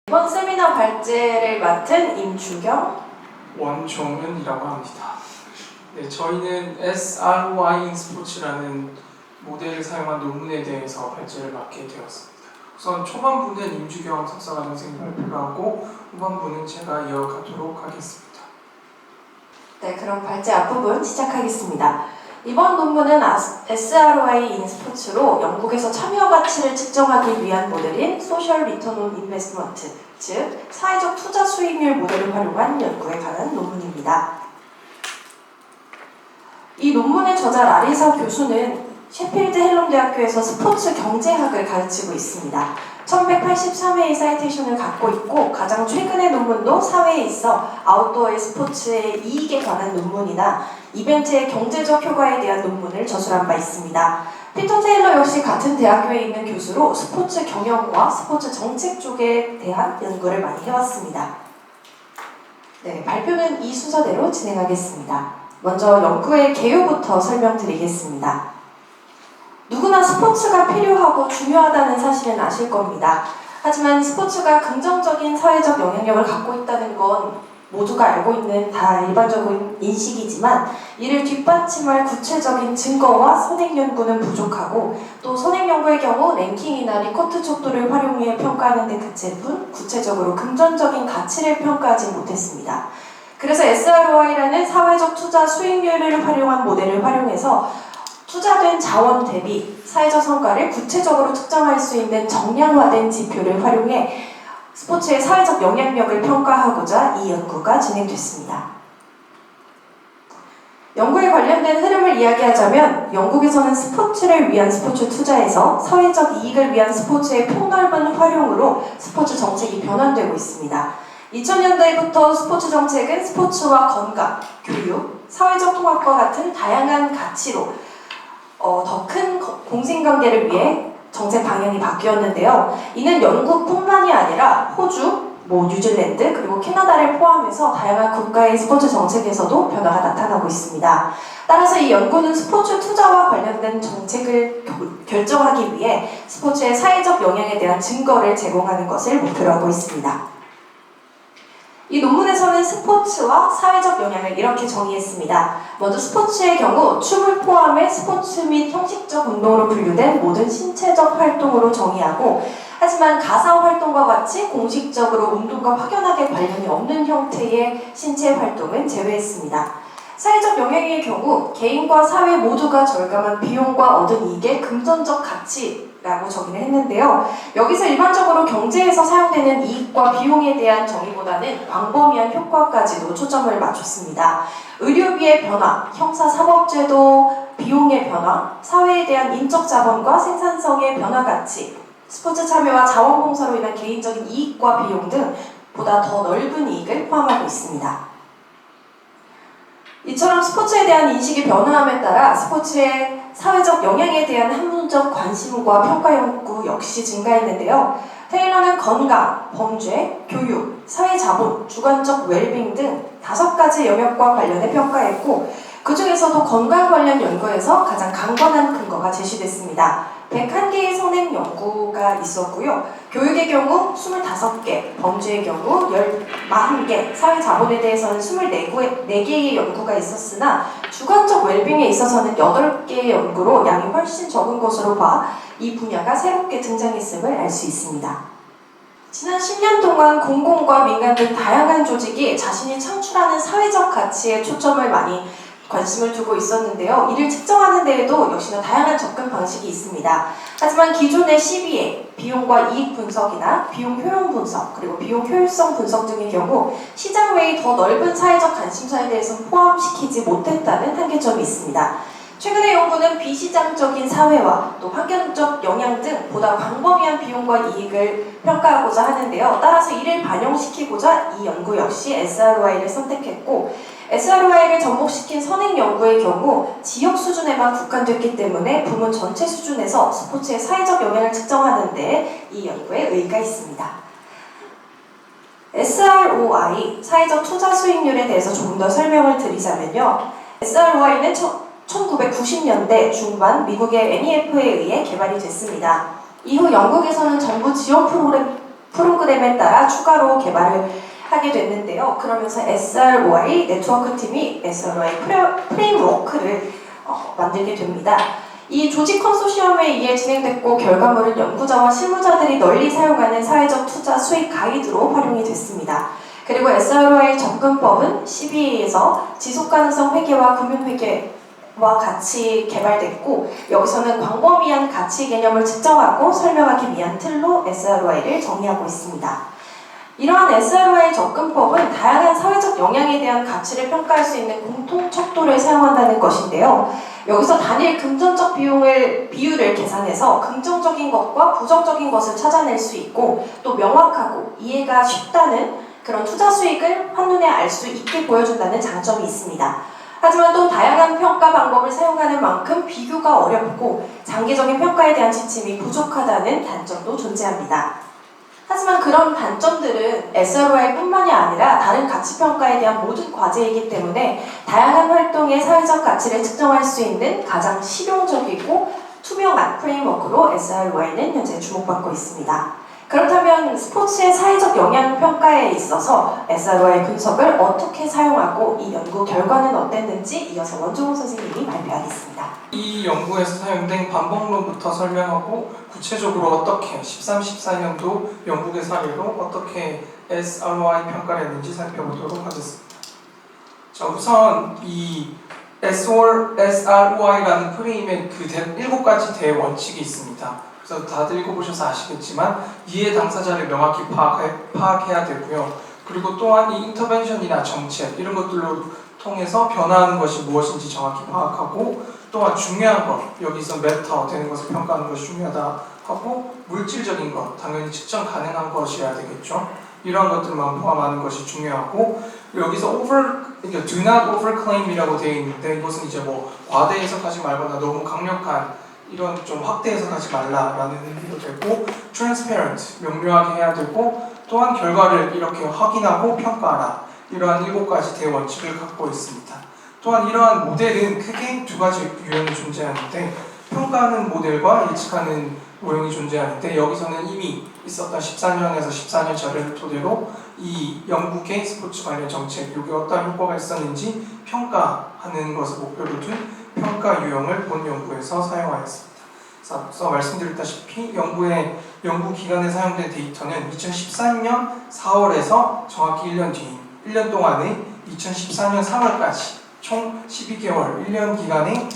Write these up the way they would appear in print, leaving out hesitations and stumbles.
이번 세미나 발제를 맡은 임주경, 원종은이라고 합니다. 네, 저희는 SROI 스포츠라는 모델을 사용한 논문에 대해서 발제를 맡게 되었습니다. 우선 초반부는 임주경 석사과 선생님이 발표를 하고 후반부는 제가 이어가도록 하겠습니다. 네, 그럼 발제 앞부분 시작하겠습니다. 이번 논문은 SROI 인 스포츠로 영국에서 참여 가치를 측정하기 위한 모델인 소셜 리턴 온 인베스트먼트, 즉 사회적 투자 수익률 모델을 활용한 연구에 관한 논문입니다. 이 논문의 저자 라리사 교수는 셰필드 헬럼 대학교에서 스포츠 경제학을 가르치고 있습니다. 1183회의 사이테이션을 갖고 있고 가장 최근의 논문도 사회에 있어 아웃도어의 스포츠의 이익에 관한 논문이나 이벤트의 경제적 효과에 대한 논문을 저술한 바 있습니다. 피터 테일러 역시 같은 대학교에 있는 교수로 스포츠 경영과 스포츠 정책 쪽에 대한 연구를 많이 해왔습니다. 네, 발표는 이 순서대로 진행하겠습니다. 먼저 연구의 개요부터 설명드리겠습니다. 누구나 스포츠가 필요하고 중요하다는 사실은 아실 겁니다. 하지만 스포츠가 긍정적인 사회적 영향력을 갖고 있다는 건 모두가 알고 있는 다 일반적인 인식이지만 이를 뒷받침할 구체적인 증거와 선행 연구는 부족하고 또 선행 연구의 경우 랭킹이나 리커트 척도를 활용해 평가하는 데 그칠 뿐 구체적으로 금전적인 가치를 평가하지 못했습니다. 그래서 SROI라는 사회적 투자 수익률을 활용한 모델을 활용해서 투자된 자원 대비 사회적 성과를 구체적으로 측정할 수 있는 정량화된 지표를 활용해 스포츠의 사회적 영향력을 평가하고자 이 연구가 진행됐습니다. 연구에 관련된 흐름을 이야기하자면 영국에서는 스포츠를 위한 스포츠 투자에서 사회적 이익을 위한 스포츠의 폭넓은 활용으로 스포츠 정책이 변환되고 있습니다. 2000년대부터 스포츠 정책은 스포츠와 건강, 교육, 사회적 통합과 같은 다양한 가치로 더 큰 공생관계를 위해 정책 방향이 바뀌었는데요. 이는 영국뿐만이 아니라 호주, 뉴질랜드, 그리고 캐나다를 포함해서 다양한 국가의 스포츠 정책에서도 변화가 나타나고 있습니다. 따라서 이 연구는 스포츠 투자와 관련된 정책을 결정하기 위해 스포츠의 사회적 영향에 대한 증거를 제공하는 것을 목표로 하고 있습니다. 이 논문에서는 스포츠와 사회적 영향을 이렇게 정의했습니다. 먼저 스포츠의 경우 춤을 포함해 스포츠 및 형식적 운동으로 분류된 모든 신체적 활동으로 정의하고 하지만 가사 활동과 같이 공식적으로 운동과 확연하게 관련이 없는 형태의 신체 활동은 제외했습니다. 사회적 영향의 경우 개인과 사회 모두가 절감한 비용과 얻은 이익의 금전적 가치라고 정의를 했는데요. 여기서 일반적으로 경제에서 사용되는 이익과 비용에 대한 정의보다는 광범위한 효과까지도 초점을 맞췄습니다. 의료비의 변화, 형사사법제도 비용의 변화, 사회에 대한 인적 자본과 생산성의 변화 가치, 스포츠 참여와 자원봉사로 인한 개인적인 이익과 비용 등 보다 더 넓은 이익을 포함하고 있습니다. 이처럼 스포츠에 대한 인식이 변화함에 따라 스포츠의 사회적 영향에 대한 학문적 관심과 평가 연구 역시 증가했는데요. 테일러는 건강, 범죄, 교육, 사회자본, 주관적 웰빙 등 5가지 영역과 관련해 평가했고 그 중에서도 건강 관련 연구에서 가장 강건한 근거가 제시됐습니다. 101개의 선행 연구가 있었고요. 교육의 경우 25개, 범죄의 경우 40개, 사회자본에 대해서는 24개의 연구가 있었으나 주관적 웰빙에 있어서는 8개의 연구로 양이 훨씬 적은 것으로 봐 이 분야가 새롭게 등장했음을 알 수 있습니다. 지난 10년 동안 공공과 민간 등 다양한 조직이 자신이 창출하는 사회적 가치에 초점을 많이 관심을 두고 있었는데요. 이를 측정하는 데에도 역시나 다양한 접근 방식이 있습니다. 하지만 기존의 CBA, 비용과 이익 분석이나 비용 효용 분석, 그리고 비용 효율성 분석 등의 경우 시장 외의 더 넓은 사회적 관심사에 대해서는 포함시키지 못했다는 한계점이 있습니다. 최근의 연구는 비시장적인 사회와 또 환경적 영향 등 보다 광범위한 비용과 이익을 평가하고자 하는데요. 따라서 이를 반영시키고자 이 연구 역시 SROI를 선택했고 SROI를 접목시킨 선행 연구의 경우 지역 수준에만 국한됐기 때문에 부문 전체 수준에서 스포츠의 사회적 영향을 측정하는 데 이 연구에 의의가 있습니다. SROI, 사회적 투자 수익률에 대해서 조금 더 설명을 드리자면요. SROI는 1990년대 중반 미국의 NEF에 의해 개발이 됐습니다. 이후 영국에서는 정부 지원 프로그램에 따라 추가로 개발을 하게 됐는데요. 그러면서 SRY 네트워크 팀이 SRY 프레임워크를 만들게 됩니다. 이 조직 컨소시엄에 의해 진행됐고 결과물은 연구자와 실무자들이 널리 사용하는 사회적 투자 수익 가이드로 활용이 됐습니다. 그리고 SRY 접근법은 CBA에서 지속가능성 회계와 금융회계와 같이 개발됐고 여기서는 광범위한 가치 개념을 측정하고 설명하기 위한 틀로 SRY를 정의하고 있습니다. 이러한 SRY 접근법은 다양한 사회적 영향에 대한 가치를 평가할 수 있는 공통 척도를 사용한다는 것인데요. 여기서 단일 금전적 비율을 계산해서 긍정적인 것과 부정적인 것을 찾아낼 수 있고 또 명확하고 이해가 쉽다는 그런 투자 수익을 한눈에 알 수 있게 보여준다는 장점이 있습니다. 하지만 또 다양한 평가 방법을 사용하는 만큼 비교가 어렵고 장기적인 평가에 대한 지침이 부족하다는 단점도 존재합니다. 하지만 그런 단점들은 SRY뿐만이 아니라 다른 가치평가에 대한 모든 과제이기 때문에 다양한 활동의 사회적 가치를 측정할 수 있는 가장 실용적이고 투명한 프레임워크로 SRY는 현재 주목받고 있습니다. 그렇다면 스포츠의 사회적 영향 평가에 있어서 SRY 분석을 어떻게 사용하고 이 연구 결과는 어땠는지 이어서 원종호 선생님이 발표하겠습니다. 이 연구에서 사용된 반복론부터 설명하고 구체적으로 어떻게 13, 14년도 영국의 사례로 어떻게 SRY 평가를 했는지 살펴보도록 하겠습니다. 자, 우선 이 SRY라는 프레임의 그 7가지 대원칙이 있습니다. 그래서 다들 읽어보셔서 아시겠지만 이해 당사자를 명확히 파악해야 되고요. 그리고 또한 이 인터벤션이나 정책 이런 것들로 통해서 변화하는 것이 무엇인지 정확히 파악하고 또한 중요한 것, 여기서 메타 되는 것을 평가하는 것이 중요하다 하고 물질적인 것, 당연히 측정 가능한 것이어야 되겠죠. 이러한 것들만 포함하는 것이 중요하고 여기서 그러니까 do not overclaim이라고 되어 있는데 이것은 이제 뭐 과대 해석하지 말거나 너무 강력한 이런 좀 확대 해석하지 말라라는 의미도 되고 transparent, 명료하게 해야 되고 또한 결과를 이렇게 확인하고 평가하라 이러한 7가지 대원칙을 갖고 있습니다. 또한 이러한 모델은 크게 2가지 유형이 존재하는데 평가하는 모델과 예측하는 모형이 존재하는데 여기서는 이미 있었던 14년에서 14년 자료를 토대로 이 영국의 스포츠 관련 정책, 이게 어떤 효과가 있었는지 평가하는 것을 목표로 둔 평가 유형을 본 연구에서 사용하였습니다. 앞서 말씀드렸다시피 연구 기간에 사용된 데이터는 2013년 4월에서 정확히 1년 뒤인 1년 동안의 2014년 3월까지 총 12개월 1년 기간의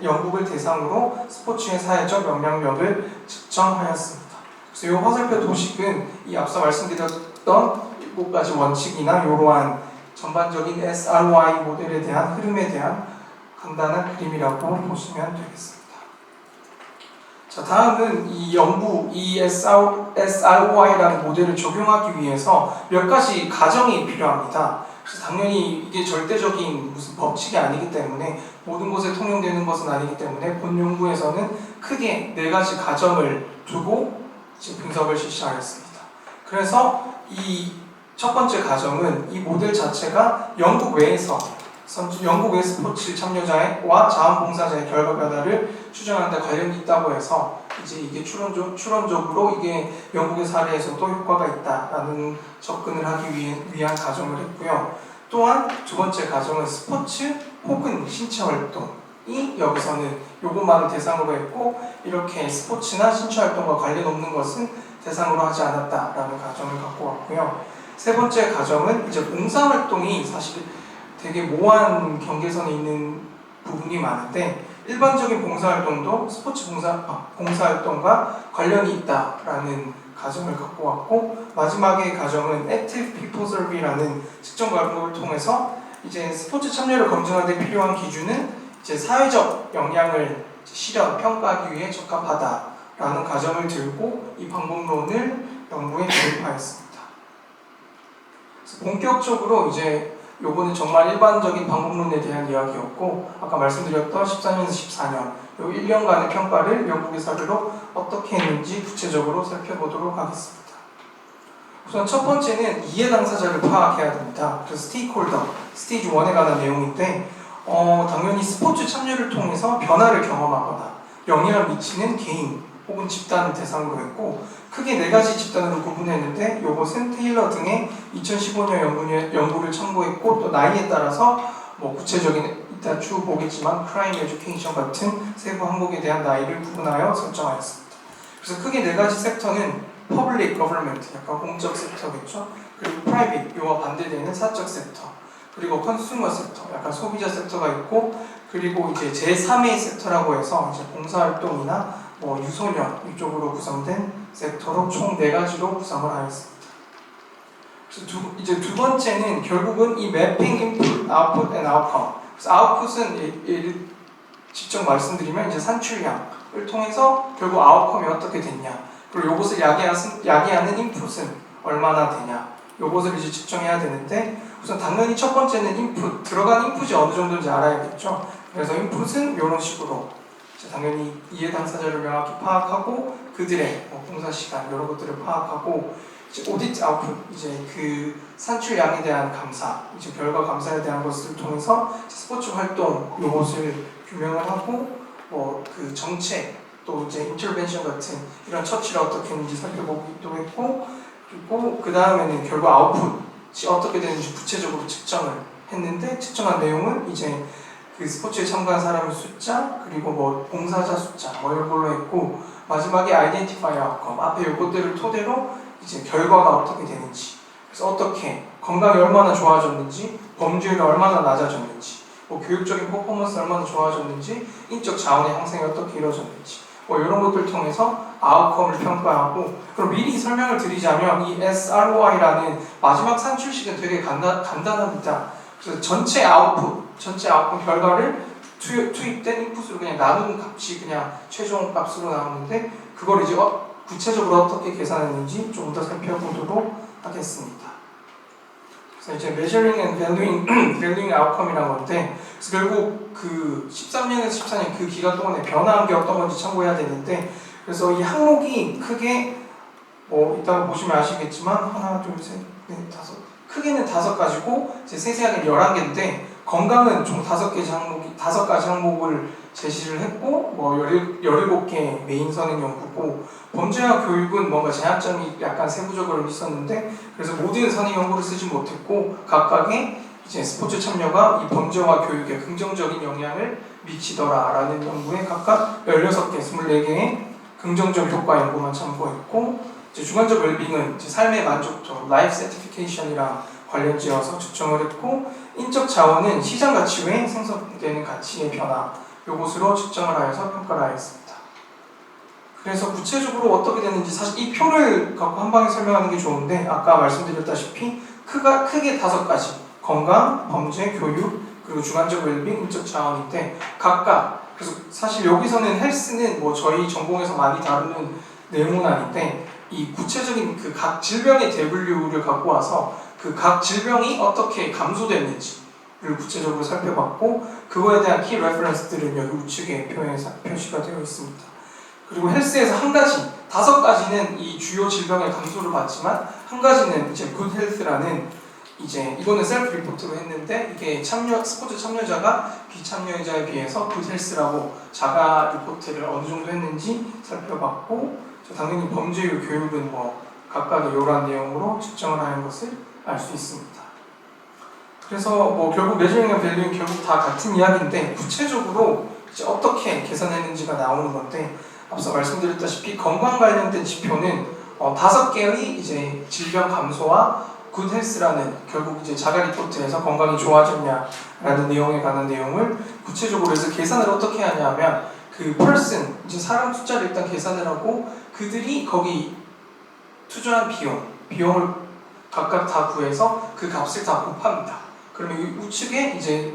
영국을 대상으로 스포츠의 사회적 영향력을 측정하였습니다. 그래서 이 화살표 도식은 이 앞서 말씀드렸던 7가지 원칙이나 이러한 전반적인 SRY 모델에 대한 흐름에 대한 간단한 그림이라고 보시면 되겠습니다. 자, 다음은 이 SRY라는 모델을 적용하기 위해서 몇 가지 가정이 필요합니다. 그래서 당연히 이게 절대적인 무슨 법칙이 아니기 때문에 모든 곳에 통용되는 것은 아니기 때문에 본 연구에서는 크게 4가지 가정을 두고 분석을 실시하였습니다. 그래서 이 첫 번째 가정은 이 모델 자체가 영국 외 스포츠 참여자와 자원봉사자의 결과 변화를 추정하는 데 관련이 있다고 해서 이제 이게 추론적으로 이게 영국의 사례에서도 효과가 있다라는 접근을 하기 위한 가정을 했고요. 또한 2번째 가정은 스포츠 혹은 신체 활동이 여기서는 요것만을 대상으로 했고 이렇게 스포츠나 신체 활동과 관련 없는 것은 대상으로 하지 않았다라는 가정을 갖고 왔고요. 3번째 가정은 이제 봉사활동이 사실 되게 모호한 경계선에 있는 부분이 많은데 일반적인 봉사활동도 스포츠 봉사활동과 관련이 있다라는 가정을 갖고 왔고 마지막의 가정은 Active People Survey라는 측정 방법을 통해서 이제 스포츠 참여를 검증하는 데 필요한 기준은 이제 사회적 영향을 평가하기 위해 적합하다라는 가정을 들고 이 방법론을 연구에 도입하였습니다. 그래서 본격적으로 이제 요거는 정말 일반적인 방법론에 대한 이야기였고 아까 말씀드렸던 14년에서 14년 요 1년간의 평가를 영국의 사례로 어떻게 했는지 구체적으로 살펴보도록 하겠습니다. 우선 첫 번째는 이해 당사자를 파악해야 됩니다. 그래서 스테이크홀더, 스테이지 1에 관한 내용인데 당연히 스포츠 참여를 통해서 변화를 경험하거나 영향을 미치는 개인 혹은 집단을 대상으로 했고 크게 4가지 집단으로 구분했는데 이것은 테일러 등의 2015년 연구를 참고했고 또 나이에 따라서 뭐 구체적인 이따 쭉 보겠지만 크라임 에듀케이션 같은 세부 항목에 대한 나이를 구분하여 설정하였습니다. 그래서 크게 4가지 섹터는 퍼블릭 거버먼트 약간 공적 섹터겠죠. 그리고 프라이빗 요와 반대되는 사적 섹터 그리고 컨슈머 섹터 약간 소비자 섹터가 있고 그리고 이제 제3의 섹터라고 해서 이제 봉사활동이나 뭐 유소년 이쪽으로 구성된 섹터로 총 4가지로 구성을 하였습니다. 그래서 이제 두 번째는 결국은 이 매핑 인풋, 아웃풋 앤 아웃컴. 그래서 아웃풋은 예를 직접 말씀드리면 이제 산출량을 통해서 결국 아웃컴이 어떻게 됐냐. 그리고 이것을 야기하는 인풋은 얼마나 되냐. 이것을 이제 측정해야 되는데 우선 당연히 첫 번째는 인풋, 들어간 인풋이 어느 정도인지 알아야겠죠. 그래서 인풋은 이런 식으로 당연히 이해 당사자를 명확히 파악하고 그들의 봉사 시간 이런 것들을 파악하고 이제 오디트 아웃풋 이제 그 산출량에 대한 감사, 이제 결과 감사에 대한 것을 통해서 스포츠 활동 요것을 규명을 하고 그 정책 또 이제 인터벤션 같은 이런 처치를 어떻게 했는지 살펴보기도 했고 그리고 그 다음에는 결국 아웃풋이 어떻게 되는지 구체적으로 측정을 했는데 측정한 내용은 이제 그 스포츠에 참가한 사람의 숫자 그리고 뭐 봉사자 숫자 뭐 이런 걸로 했고 마지막에 아이덴티파이 아웃컴 앞에 요것들을 토대로 이제 결과가 어떻게 되는지 그래서 어떻게 건강이 얼마나 좋아졌는지 범죄율이 얼마나 낮아졌는지 뭐 교육적인 퍼포먼스 얼마나 좋아졌는지 인적 자원의 향상이 어떻게 이루어졌는지 뭐 이런 것들을 통해서 아웃컴을 평가하고 그럼 미리 설명을 드리자면 이 SROI라는 마지막 산출식은 되게 간단합니다. 그래서 전체 아웃풋 결과를 투입된 인풋으로 그냥 나누는 값이 그냥 최종 값으로 나오는데 그걸 이제 구체적으로 어떻게 계산했는지 좀 더 살펴보도록 하겠습니다. 그래서 이제 measuring and valuing outcome이라는 건데 그래서 결국 그 13년에서 14년 그 기간 동안에 변화한 게 어떤 건지 참고해야 되는데 그래서 이 항목이 크게 이따가 보시면 아시겠지만 하나 둘셋넷 다섯 크게는 5가지고 이제 세세하게 11개인데 건강은 총 5가지 항목을 제시를 했고 17개 메인선행 연구고 범죄와 교육은 뭔가 제한점이 약간 세부적으로 있었는데 그래서 모든 선행 연구를 쓰지 못했고 각각의 이제 스포츠 참여가 이 범죄와 교육에 긍정적인 영향을 미치더라라는 연구에 각각 16개, 24개의 긍정적 효과 연구만 참고했고 이제 주관적 웰빙은 이제 삶의 만족도, 라이프 세티피케이션이랑 관련지어서 측정을 했고 인적 자원은 시장 가치 외에 생성되는 가치의 변화 요것으로 측정을 하여서 평가를 하였습니다. 그래서 구체적으로 어떻게 됐는지 사실 이 표를 갖고 한 방에 설명하는 게 좋은데 아까 말씀드렸다시피 크게 5가지 건강, 범죄, 교육, 그리고 주관적 웰빙, 인적 자원인데 각각 그래서 사실 여기서는 헬스는 뭐 저희 전공에서 많이 다루는 내용은 아닌데 이 구체적인 그 각 질병의 W를 갖고 와서 그 각 질병이 어떻게 감소됐는지를 구체적으로 살펴봤고 그거에 대한 키 레퍼런스들은 여기 우측에 표시가 되어 있습니다. 그리고 헬스에서 5가지는 이 주요 질병의 감소를 봤지만 한 가지는 이제 굿 헬스라는 이제 이거는 셀프 리포트로 했는데 이게 스포츠 참여자가 비참여자에 비해서 굿 헬스라고 자가 리포트를 어느 정도 했는지 살펴봤고 당연히 범죄율 교육은 각각의 이러한 내용으로 측정을 하는 것을 알 수 있습니다. 그래서 결국 메저링과 밸류는 결국 다 같은 이야기인데 구체적으로 이제 어떻게 계산했는지가 나오는 건데 앞서 말씀드렸다시피 건강 관련된 지표는 5개의 이제 질병 감소와 굿 헬스라는 결국 이제 자가 리포트에서 건강이 좋아졌냐라는 내용에 관한 내용을 구체적으로 해서 계산을 어떻게 하냐면 그 person 이제 사람 숫자를 일단 계산을 하고 그들이 거기 투자한 비용을 각각 다 구해서 그 값을 다 곱합니다. 그러면 우측에 이제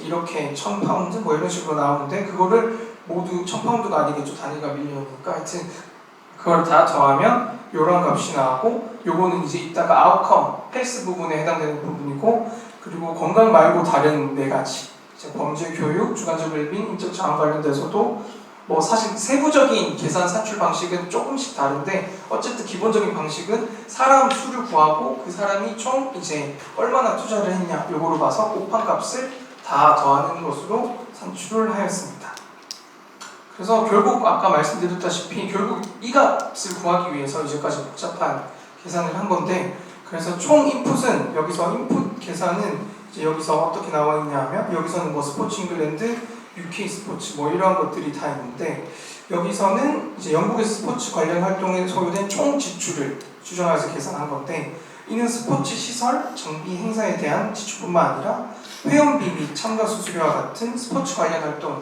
이렇게 1000파운드 뭐 이런 식으로 나오는데 그거를 모두 1000파운드가 아니겠죠. 단위가 밀리니까 하여튼 그걸 다 더하면 이런 값이 나오고 요거는 이제 이따가 아웃컴 헬스 부분에 해당되는 부분이고 그리고 건강 말고 다른 4가지 이제 범죄, 교육, 주관적 웰빙, 인적 자원 관련돼서도 사실 세부적인 계산 산출 방식은 조금씩 다른데 어쨌든 기본적인 방식은 사람 수를 구하고 그 사람이 총 이제 얼마나 투자를 했냐 요거로 봐서 곱한 값을 다 더하는 것으로 산출을 하였습니다. 그래서 결국 아까 말씀드렸다시피 결국 이 값을 구하기 위해서 이제까지 복잡한 계산을 한 건데, 그래서 총 인풋은 여기서 인풋 계산은 이제 여기서 어떻게 나와 있냐면, 여기서는 뭐 스포츠 잉글랜드, UK 스포츠 뭐 이러한 것들이 다 있는데, 여기서는 이제 영국의 스포츠 관련 활동에 소요된 총 지출을 추정해서 계산한 건데, 이는 스포츠 시설, 정비, 행사에 대한 지출뿐만 아니라 회원비 및 참가 수수료와 같은 스포츠 관련 활동에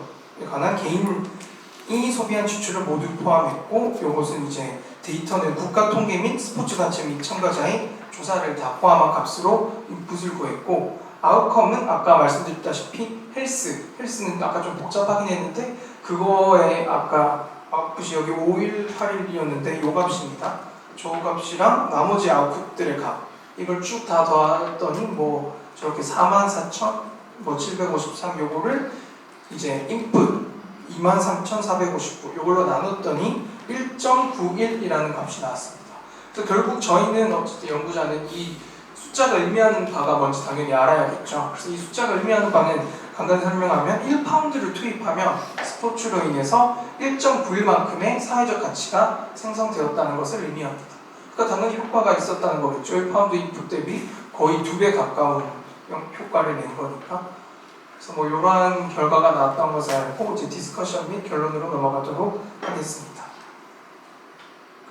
관한 개인이 소비한 지출을 모두 포함했고, 이것은 이제 데이터는 국가통계 및 스포츠단체 및 참가자의 조사를 다 포함한 값으로 인풋을 구했고, 아웃컴은 아까 말씀드렸다시피 헬스는 아까 좀 복잡하긴 했는데 그거에 아까 아웃풋이 여기 5181이었는데 요 값입니다. 저 값이랑 나머지 아웃풋들의 값, 이걸 쭉 다 더했더니 뭐 저렇게 44,753 요거를 이제 인풋 23,459 요걸로 나눴더니 1.91이라는 값이 나왔습니다. 그래서 결국 저희는 어쨌든 연구자는 이 숫자가 의미하는 바가 뭔지 당연히 알아야겠죠. 그래서 이 숫자가 의미하는 바는 간단히 설명하면 1파운드를 투입하면 스포츠로 인해서 1.91만큼의 사회적 가치가 생성되었다는 것을 의미합니다. 그러니까 당연히 효과가 있었다는 거겠죠. 1파운드 인풋 대비 거의 2배 가까운 효과를 낸 거니까. 그래서 뭐 이러한 결과가 나왔던 것을 알고 이제 디스커션 및 결론으로 넘어가도록 하겠습니다.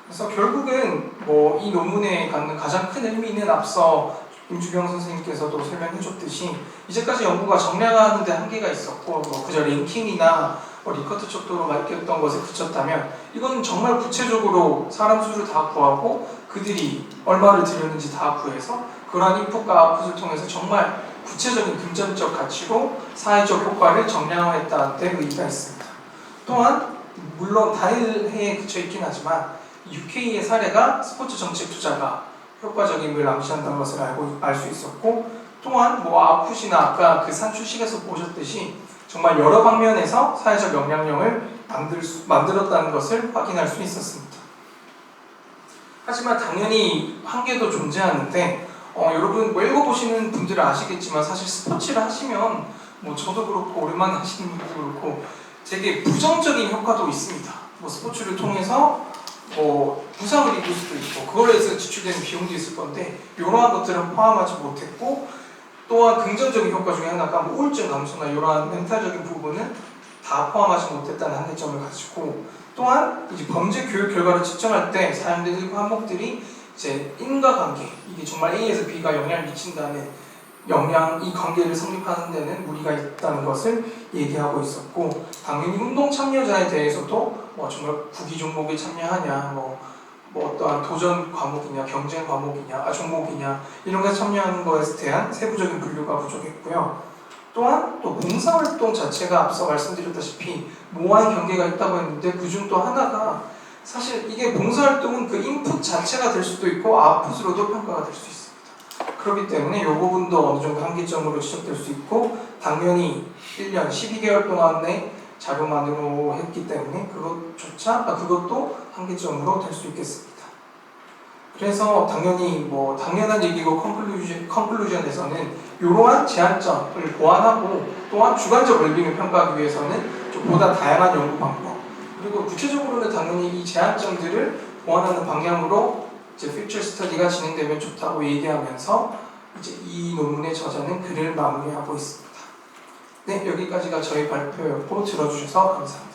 그래서 결국은 뭐 이 논문에 갖는 가장 큰 의미는 앞서 임주경 선생님께서도 설명해줬듯이 이제까지 연구가 정량하는 데 한계가 있었고, 뭐 그저 랭킹이나 리커트 척도로 맡겼던 것에 그쳤다면, 이건 정말 구체적으로 사람 수를 다 구하고 그들이 얼마를 들였는지 다 구해서 그러한 인풋과 아웃풋을 통해서 정말 구체적인 금전적 가치로 사회적 효과를 정량화했다는 데 의의가 있습니다. 또한 물론 다른 해에 그쳐있긴 하지만 UK의 사례가 스포츠 정책 투자가 효과적임을 암시한다는 것을 알 수 있었고, 또한 뭐 아웃풋이나 아까 그 산출식에서 보셨듯이 정말 여러 방면에서 사회적 영향력을 만들었다는 것을 확인할 수 있었습니다. 하지만 당연히 한계도 존재하는데, 여러분 뭐 읽어보시는 분들은 아시겠지만 사실 스포츠를 하시면 뭐 저도 그렇고 오랜만에 하시는 분들도 그렇고 되게 부정적인 효과도 있습니다. 뭐 스포츠를 통해서 뭐 부상을 입을 수도 있고 그걸로 해서 지출되는 비용도 있을 건데, 이러한 것들은 포함하지 못했고, 또한 긍정적인 효과 중에 하나가 뭐 우울증 감소나 이러한 멘탈적인 부분은 다 포함하지 못했다는 한계점을 가지고, 또한 이제 범죄 교육 결과를 측정할 때 사용된 일부 항목들이 이제 인과관계, 이게 정말 A에서 B가 영향을 미친다는 이 관계를 성립하는 데는 무리가 있다는 것을 얘기하고 있었고, 당연히 운동 참여자에 대해서도 뭐 정말 구기 종목에 참여하냐, 뭐 어떠한 도전 과목이냐, 경쟁 과목이냐, 종목이냐 이런 것에 참여하는 것에 대한 세부적인 분류가 부족했고요. 또한 또 봉사활동 자체가 앞서 말씀드렸다시피 모호한 경계가 있다고 했는데, 그중 또 하나가 사실 이게 봉사활동은 그 인풋 자체가 될 수도 있고 아웃풋으로도 평가가 될 수 있습니다. 그렇기 때문에 이 부분도 어느 정도 한계점으로 지적될 수 있고, 당연히 1년 12개월 동안의 자료만으로 했기 때문에 그것도 한계점으로 될 수 있겠습니다. 그래서 당연히 뭐 당연한 얘기고 컨클루전에서는 이러한 제한점을 보완하고, 또한 주관적 웰빙을 평가하기 위해서는 좀 보다 다양한 연구 방법, 그리고 구체적으로는 당연히 이 제한점들을 보완하는 방향으로 이제 퓨처 스터디가 진행되면 좋다고 얘기하면서 이제 이 논문의 저자는 글을 마무리하고 있습니다. 네, 여기까지가 저희 발표였고 들어주셔서 감사합니다.